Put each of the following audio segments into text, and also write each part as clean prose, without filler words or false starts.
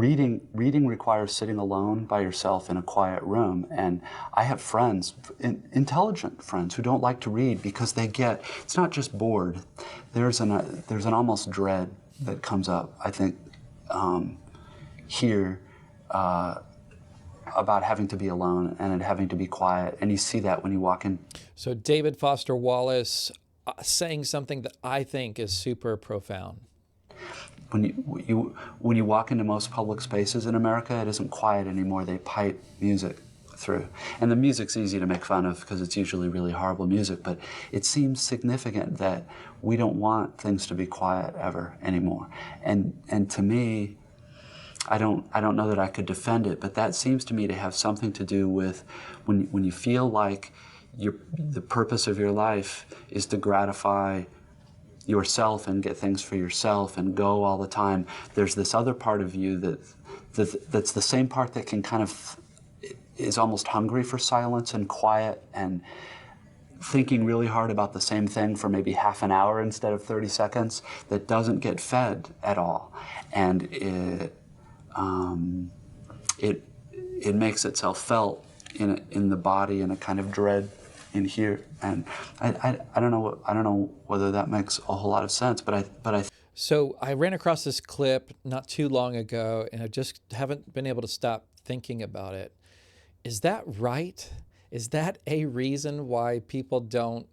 reading requires sitting alone by yourself in a quiet room. And I have friends, intelligent friends, who don't like to read because it's not just bored. There's an almost dread that comes up, I think, here about having to be alone and having to be quiet. And you see that when you walk in. So David Foster Wallace saying something that I think is super profound. When you walk into most public spaces in America, it isn't quiet anymore. They pipe music through. And the music's easy to make fun of because it's usually really horrible music, but it seems significant that we don't want things to be quiet ever anymore. And to me, I don't know that I could defend it, but that seems to me to have something to do with when you feel like the purpose of your life is to gratify yourself and get things for yourself and go all the time. There's this other part of you that's the same part that can kind of is almost hungry for silence and quiet and thinking really hard about the same thing for maybe half an hour instead of 30 seconds, that doesn't get fed at all. And it makes itself felt in the body in a kind of dread in here. And I don't know whether that makes a whole lot of sense, but I. So I ran across this clip not too long ago, and I just haven't been able to stop thinking about it. Is that right? Is that a reason why people don't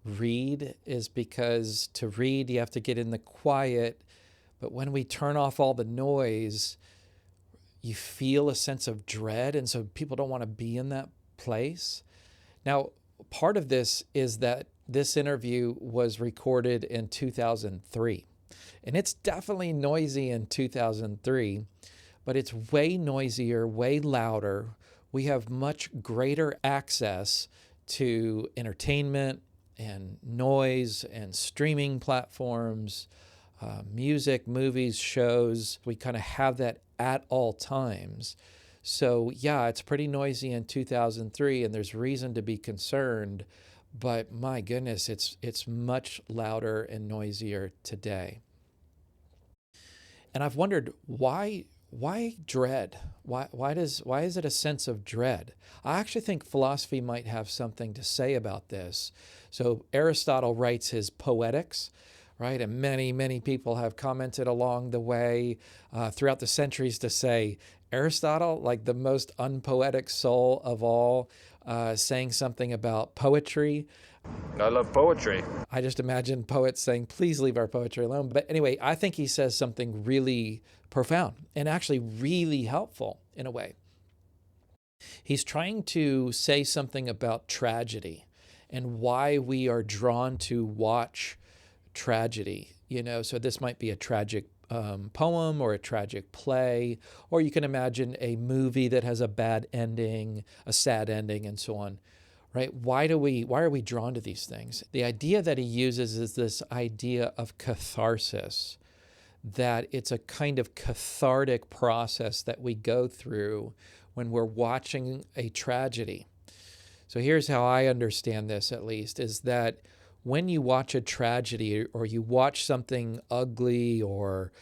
read? Is because to read you have to get in the quiet, but when we turn off all the noise, you feel a sense of dread, and so people don't want to be in that place. Now, part of this is that this interview was recorded in 2003, and it's definitely noisy in 2003, but it's way noisier, way louder. We have much greater access to entertainment and noise and streaming platforms, music, movies, shows. We kind of have that at all times. So yeah, it's pretty noisy in 2003, and there's reason to be concerned, but my goodness, it's much louder and noisier today. And I've wondered why dread? Why is it a sense of dread? I actually think philosophy might have something to say about this. So Aristotle writes his Poetics, right? And many people have commented along the way throughout the centuries to say Aristotle, like the most unpoetic soul of all, saying something about poetry. I love poetry. I just imagine poets saying, please leave our poetry alone. But anyway, I think he says something really profound and actually really helpful in a way. He's trying to say something about tragedy and why we are drawn to watch tragedy. So this might be a tragic poem or a tragic play, or you can imagine a movie that has a bad ending, a sad ending, and so on. Right? Why are we drawn to these things? The idea that he uses is this idea of catharsis, that it's a kind of cathartic process that we go through when we're watching a tragedy. So here's how I understand this, at least, is that when you watch a tragedy or you watch something ugly, or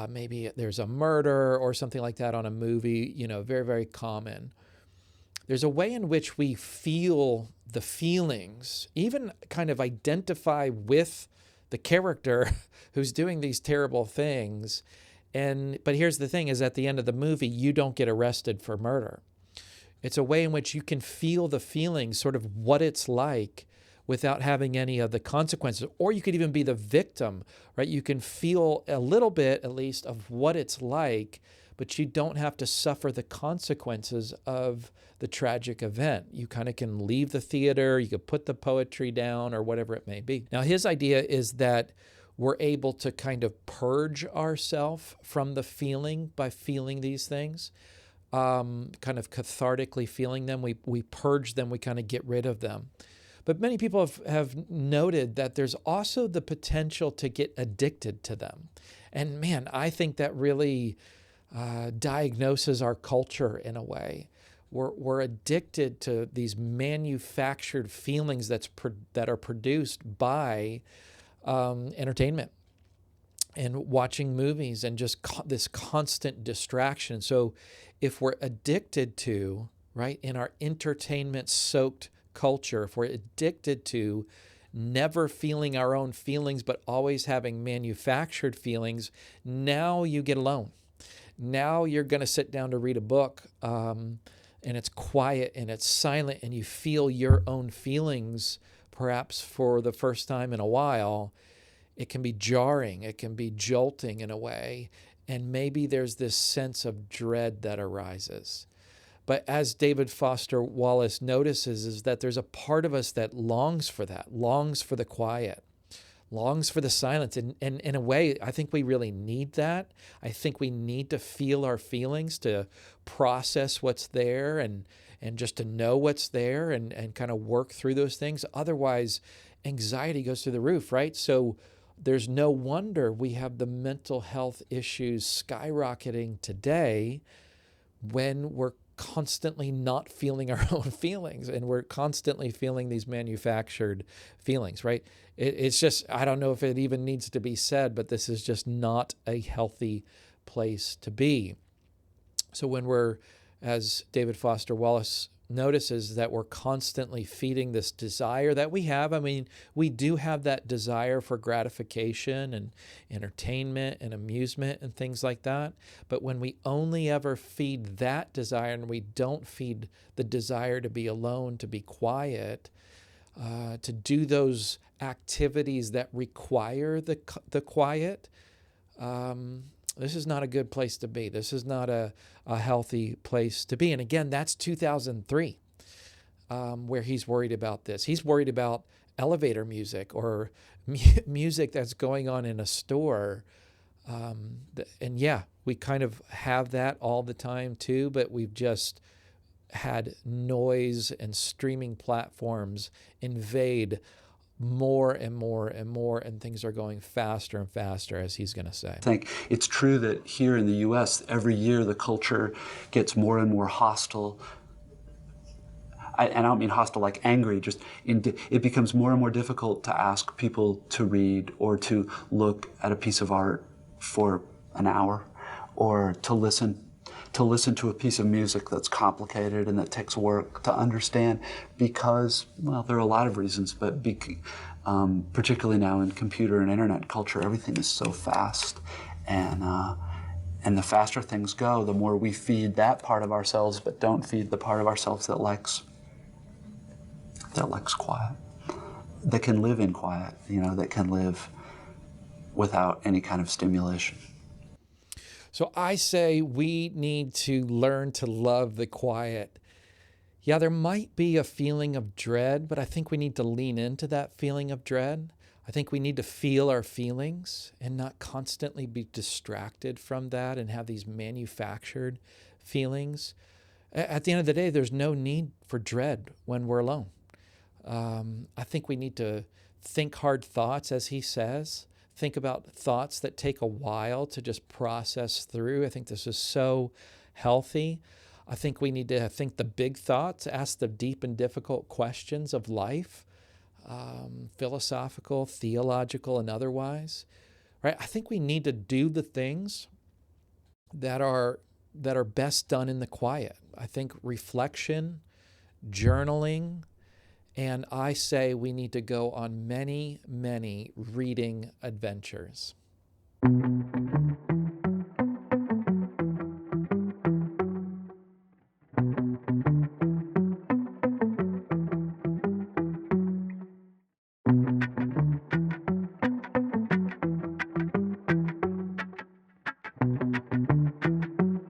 maybe there's a murder or something like that on a movie, very, very common. There's a way in which we feel the feelings, even kind of identify with the character who's doing these terrible things. But here's the thing, is at the end of the movie, you don't get arrested for murder. It's a way in which you can feel the feelings, sort of what it's like, without having any of the consequences. Or you could even be the victim, right? You can feel a little bit, at least, of what it's like, but you don't have to suffer the consequences of the tragic event. You kind of can leave the theater, you could put the poetry down, or whatever it may be. Now, his idea is that we're able to kind of purge ourselves from the feeling by feeling these things, kind of cathartically feeling them. We purge them, we kind of get rid of them. But many people have noted that there's also the potential to get addicted to them. And man, I think that really diagnoses our culture in a way. We're addicted to these manufactured feelings that are produced by entertainment. and watching movies and just this constant distraction. So if we're addicted to, right, in our entertainment soaked culture, if we're addicted to never feeling our own feelings, but always having manufactured feelings, now you get alone. Now you're going to sit down to read a book, and it's quiet and it's silent, and you feel your own feelings perhaps for the first time in a while. It can be jarring. It can be jolting in a way. And maybe there's this sense of dread that arises. But as David Foster Wallace notices, is that there's a part of us that longs for that, longs for the quiet, longs for the silence. And in a way, I think we really need that. I think we need to feel our feelings, to process what's there and just to know what's there and kind of work through those things. Otherwise, anxiety goes through the roof, right? So there's no wonder we have the mental health issues skyrocketing today when we're constantly not feeling our own feelings, and we're constantly feeling these manufactured feelings, right? It's just, I don't know if it even needs to be said, but this is just not a healthy place to be. So when we're, as David Foster Wallace notices, that we're constantly feeding this desire that we have. I mean, we do have that desire for gratification and entertainment and amusement and things like that. But when we only ever feed that desire and we don't feed the desire to be alone, to be quiet, to do those activities that require the quiet, this is not a good place to be. This is not a healthy place to be. And again, that's 2003, where he's worried about this. He's worried about elevator music or music that's going on in a store. And yeah, we kind of have that all the time too, but we've just had noise and streaming platforms invade more and more and more, and things are going faster and faster, as he's going to say. I think it's true that here in the U.S., every year the culture gets more and more hostile. And I don't mean hostile like angry, just it becomes more and more difficult to ask people to read or to look at a piece of art for an hour, or to listen to a piece of music that's complicated and that takes work to understand, because, well, there are a lot of reasons, but particularly now in computer and internet culture, everything is so fast, and the faster things go, the more we feed that part of ourselves, but don't feed the part of ourselves that likes quiet, that can live in quiet, that can live without any kind of stimulation. So I say we need to learn to love the quiet. Yeah, there might be a feeling of dread, but I think we need to lean into that feeling of dread. I think we need to feel our feelings and not constantly be distracted from that and have these manufactured feelings. At the end of the day, there's no need for dread when we're alone. I think we need to think hard thoughts, as he says. Think about thoughts that take a while to just process through. I think this is so healthy. I think we need to think the big thoughts, ask the deep and difficult questions of life, philosophical, theological, and otherwise. Right? I think we need to do the things that are best done in the quiet. I think reflection, journaling, and I say we need to go on many, many reading adventures.